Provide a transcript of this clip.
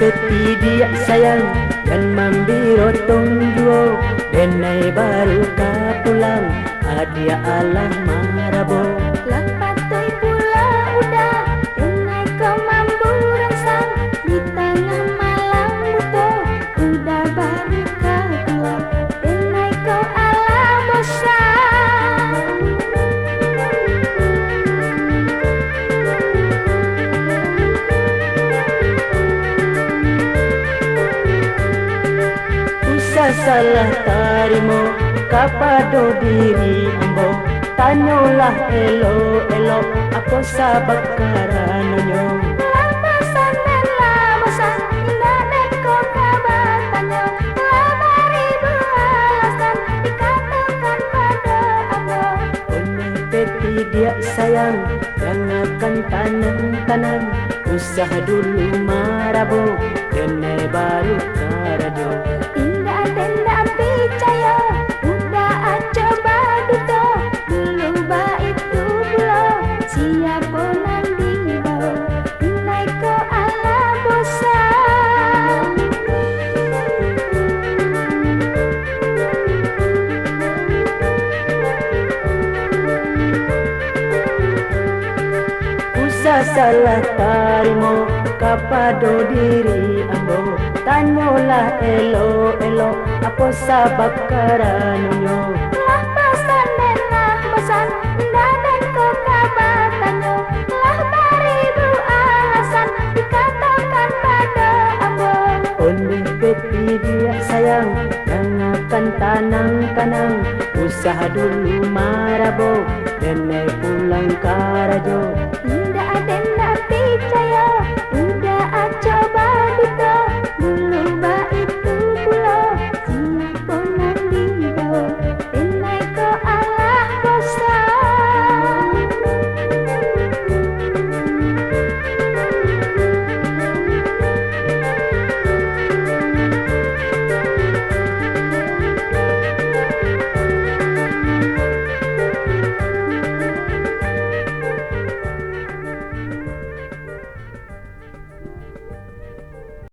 peti dia sayang dan mambiro tongjuo, denai baru ka pulang adia alang marabo. Lapatay pula udah, denai kau mambu rangsang di tengah malam buto, udah baru kau pulang, denai kau ala bosan. Usah salah tarimo kapado diri ambo, tanyolah elo-elo apa sabak karanonyo. Lampasan dan lampasan, indah dan kau kabatannya, labari beralasan dikatakan pada ambo. Oleh peti dia sayang, jangankan tanam-tanam, usah dulu marabo, denai baru karajo. Indah tenda percaya, udah coba duto, dulu baik tu pulau, siapa nanti bau, inai kau ala bosan. Usah salah tarimo kapado diri ambo, tanyolah elo-elo apa sabab karanonyo. Lampasan dan lampasan, indah dan kau kabatannya, labari beralasan dikatakan pada ambo. Oleh peti dia sayang, jangankan tanang-tanang, usah dulu marabo, denai pulang karajo. Indah tenda percaya,